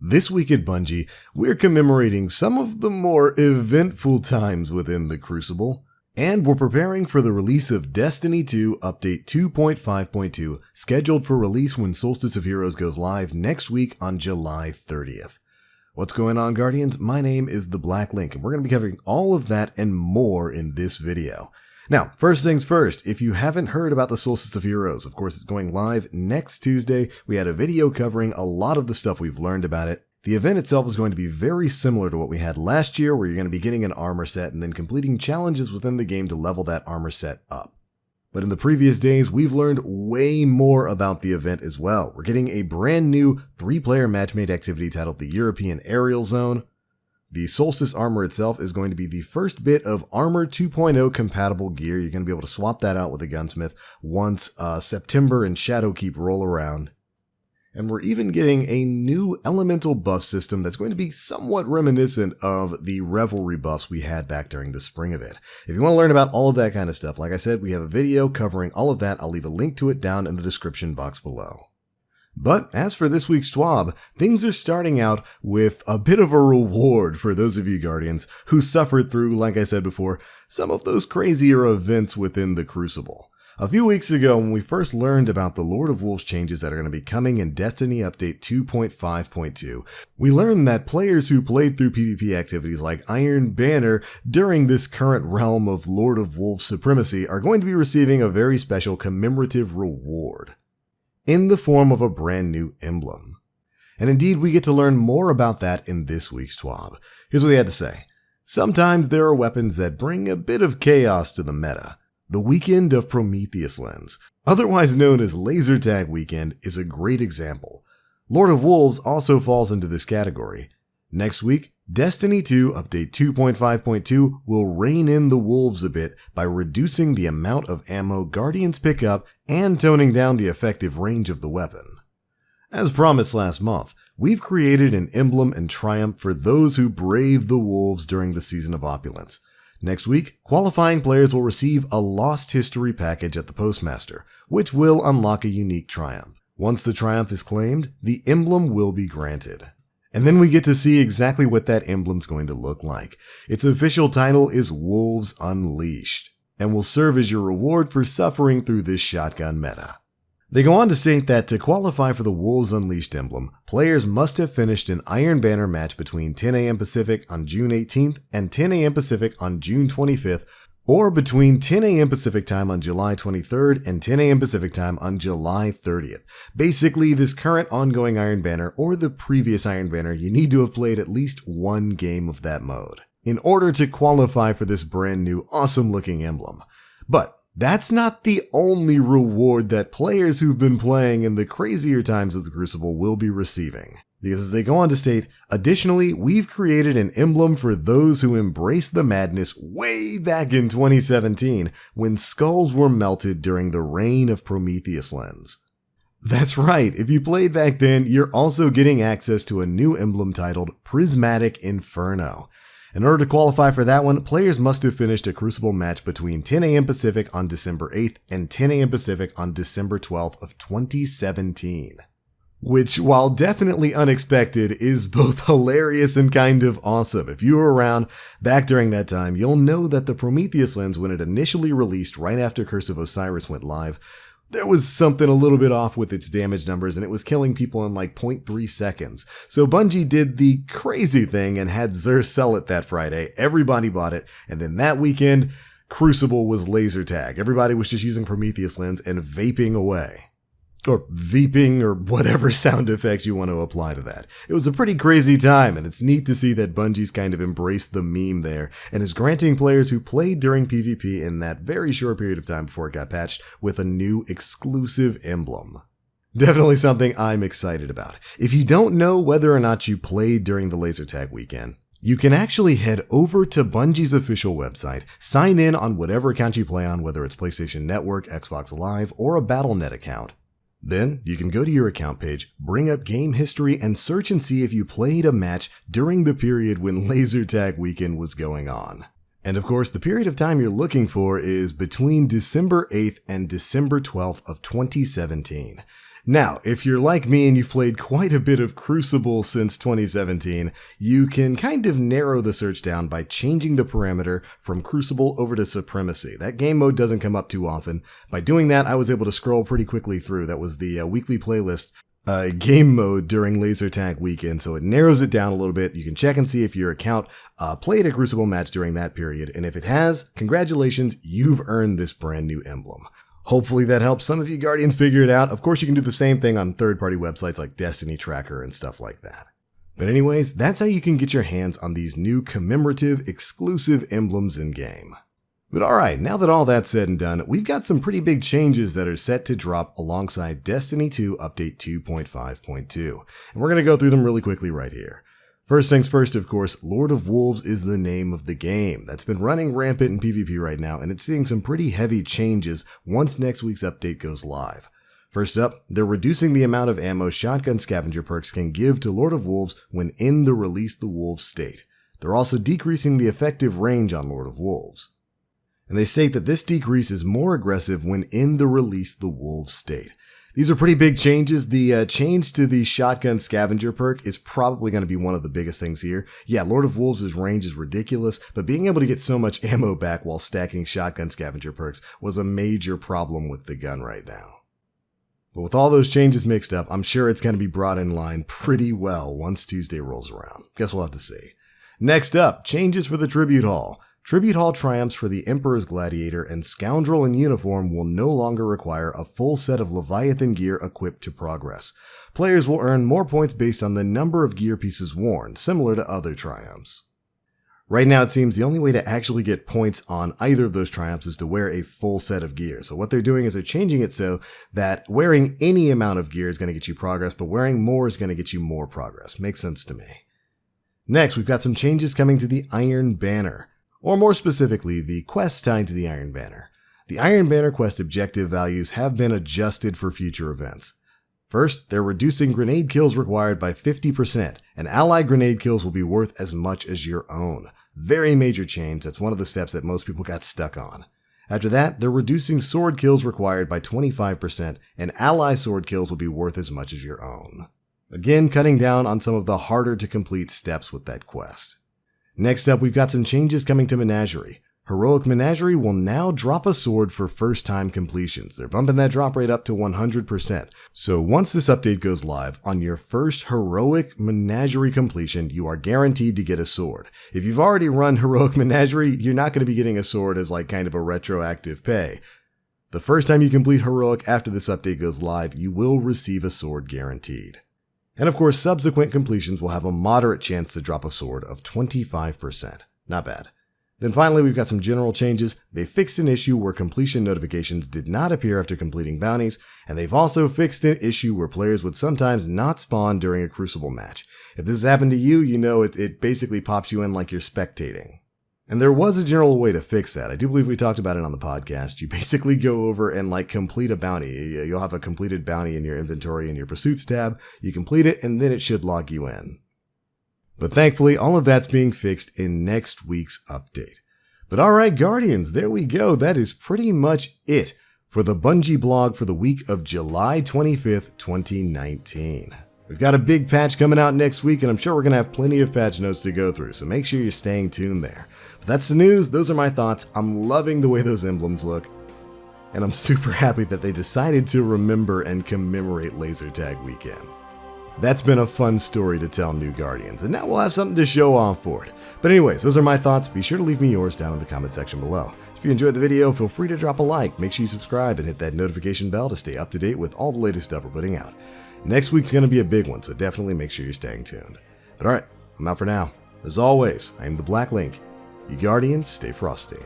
This week at Bungie, we're commemorating some of the more eventful times within the Crucible, and we're preparing for the release of Destiny 2 Update 2.5.2, scheduled for release when Solstice of Heroes goes live next week on July 30th. What's going on, Guardians? My name is The Black Link, and we're going to be covering all of that and more in this video. Now, first things first, if you haven't heard about the Solstice of Heroes, of course it's going live next Tuesday. We had a video covering a lot of the stuff we've learned about it. The event itself is going to be very similar to what we had last year, where you're going to be getting an armor set and then completing challenges within the game to level that armor set up. But in the previous days, we've learned way more about the event as well. We're getting a brand new 3-player matchmade activity titled the European Aerial Zone. The Solstice armor itself is going to be the first bit of Armor 2.0 compatible gear. You're going to be able to swap that out with a gunsmith once September and Shadowkeep roll around. And we're even getting a new elemental buff system that's going to be somewhat reminiscent of the Revelry buffs we had back during the spring of it. If you want to learn about all of that kind of stuff, like I said, we have a video covering all of that. I'll leave a link to it down in the description box below. But as for this week's TWAB, things are starting out with a bit of a reward for those of you Guardians who suffered through, like I said before, some of those crazier events within the Crucible. A few weeks ago, when we first learned about the Lord of Wolves changes that are going to be coming in Destiny Update 2.5.2, we learned that players who played through PvP activities like Iron Banner during this current realm of Lord of Wolves supremacy are going to be receiving a very special commemorative reward in the form of a brand new emblem. And indeed, we get to learn more about that in this week's TWAB. Here's what they had to say. Sometimes there are weapons that bring a bit of chaos to the meta. The Weekend of Prometheus Lens, otherwise known as Laser Tag Weekend, is a great example. Lord of Wolves also falls into this category. Next week, Destiny 2 Update 2.5.2 will rein in the wolves a bit by reducing the amount of ammo Guardians pick up and toning down the effective range of the weapon. As promised last month, we've created an emblem and triumph for those who brave the wolves during the Season of Opulence. Next week, qualifying players will receive a Lost History package at the Postmaster, which will unlock a unique triumph. Once the triumph is claimed, the emblem will be granted. And then we get to see exactly what that emblem's going to look like. Its official title is Wolves Unleashed, and will serve as your reward for suffering through this shotgun meta. They go on to state that to qualify for the Wolves Unleashed emblem, players must have finished an Iron Banner match between 10 a.m. Pacific on June 18th and 10 a.m. Pacific on June 25th, or between 10 a.m. Pacific time on July 23rd and 10 a.m. Pacific time on July 30th. Basically, this current ongoing Iron Banner or the previous Iron Banner, you need to have played at least one game of that mode in order to qualify for this brand new awesome looking emblem. But that's not the only reward that players who've been playing in the crazier times of the Crucible will be receiving. Because as they go on to state, additionally, we've created an emblem for those who embraced the madness way back in 2017 when skulls were melted during the reign of Prometheus Lens. That's right, if you played back then, you're also getting access to a new emblem titled Prismatic Inferno. In order to qualify for that one, players must have finished a Crucible match between 10 a.m. Pacific on December 8th and 10 a.m. Pacific on December 12th of 2017. Which, while definitely unexpected, is both hilarious and kind of awesome. If you were around back during that time, you'll know that the Prometheus Lens, when it initially released right after Curse of Osiris went live, there was something a little bit off with its damage numbers, and it was killing people in like 0.3 seconds. So Bungie did the crazy thing and had Xur sell it that Friday. Everybody bought it, and then that weekend, Crucible was laser tag. Everybody was just using Prometheus Lens and vaping away. Or veeping, or whatever sound effects you want to apply to that. It was a pretty crazy time, and it's neat to see that Bungie's kind of embraced the meme there, and is granting players who played during PvP in that very short period of time before it got patched with a new exclusive emblem. Definitely something I'm excited about. If you don't know whether or not you played during the laser tag weekend, you can actually head over to Bungie's official website, sign in on whatever account you play on, whether it's PlayStation Network, Xbox Live, or a Battle.net account. Then, you can go to your account page, bring up game history, and search and see if you played a match during the period when Laser Tag Weekend was going on. And of course, the period of time you're looking for is between December 8th and December 12th of 2017. Now, if you're like me and you've played quite a bit of Crucible since 2017, you can kind of narrow the search down by changing the parameter from Crucible over to Supremacy. That game mode doesn't come up too often. By doing that, I was able to scroll pretty quickly through. That was the weekly playlist game mode during laser tag weekend, so it narrows it down a little bit. You can check and see if your account played a Crucible match during that period, and if it has, congratulations, you've earned this brand new emblem. Hopefully that helps some of you Guardians figure it out. Of course, you can do the same thing on third-party websites like Destiny Tracker and stuff like that. But anyways, that's how you can get your hands on these new commemorative exclusive emblems in-game. But alright, now that all that's said and done, we've got some pretty big changes that are set to drop alongside Destiny 2 Update 2.5.2, and we're going to go through them really quickly right here. First things first, of course, Lord of Wolves is the name of the game. That's been running rampant in PvP right now, and it's seeing some pretty heavy changes once next week's update goes live. First up, they're reducing the amount of ammo shotgun scavenger perks can give to Lord of Wolves when in the Release the Wolves state. They're also decreasing the effective range on Lord of Wolves. And they state that this decrease is more aggressive when in the Release the Wolves state. These are pretty big changes. The change to the shotgun scavenger perk is probably going to be one of the biggest things here. Yeah, Lord of Wolves' range is ridiculous, but being able to get so much ammo back while stacking shotgun scavenger perks was a major problem with the gun right now. But with all those changes mixed up, I'm sure it's going to be brought in line pretty well once Tuesday rolls around. Guess we'll have to see. Next up, changes for the Tribute Hall. Tribute Hall triumphs for the Emperor's Gladiator and Scoundrel in uniform will no longer require a full set of Leviathan gear equipped to progress. Players will earn more points based on the number of gear pieces worn, similar to other triumphs. Right now it seems the only way to actually get points on either of those triumphs is to wear a full set of gear. So what they're doing is they're changing it so that wearing any amount of gear is going to get you progress, but wearing more is going to get you more progress. Makes sense to me. Next, we've got some changes coming to the Iron Banner. Or more specifically, the quests tied to the Iron Banner. The Iron Banner quest objective values have been adjusted for future events. First, they're reducing grenade kills required by 50%, and allied grenade kills will be worth as much as your own. Very major change. That's one of the steps that most people got stuck on. After that, they're reducing sword kills required by 25%, and ally sword kills will be worth as much as your own. Again, cutting down on some of the harder to complete steps with that quest. Next up, we've got some changes coming to Menagerie. Heroic Menagerie will now drop a sword for first-time completions. They're bumping that drop rate up to 100%. So once this update goes live, on your first Heroic Menagerie completion, you are guaranteed to get a sword. If you've already run Heroic Menagerie, you're not going to be getting a sword as like kind of a retroactive pay. The first time you complete Heroic after this update goes live, you will receive a sword guaranteed. And of course, subsequent completions will have a moderate chance to drop a sword of 25%. Not bad. Then finally, we've got some general changes. They fixed an issue where completion notifications did not appear after completing bounties, and they've also fixed an issue where players would sometimes not spawn during a Crucible match. If this has happened to you, you know it basically pops you in like you're spectating. And there was a general way to fix that. I do believe we talked about it on the podcast. You basically go over and like complete a bounty. You'll have a completed bounty in your inventory in your pursuits tab. You complete it and then it should log you in. But thankfully, all of that's being fixed in next week's update. But alright, Guardians, there we go. That is pretty much it for the Bungie blog for the week of July 25th, 2019. We've got a big patch coming out next week, and I'm sure we're going to have plenty of patch notes to go through, so make sure you're staying tuned there. But that's the news. Those are my thoughts. I'm loving the way those emblems look, and I'm super happy that they decided to remember and commemorate Laser Tag Weekend. That's been a fun story to tell new Guardians, and now we'll have something to show off for it. But anyways, those are my thoughts. Be sure to leave me yours down in the comment section below. If you enjoyed the video, feel free to drop a like, make sure you subscribe, and hit that notification bell to stay up to date with all the latest stuff we're putting out. Next week's going to be a big one, so definitely make sure you're staying tuned. But alright, I'm out for now. As always, I am the Black Link. You Guardians, stay frosty.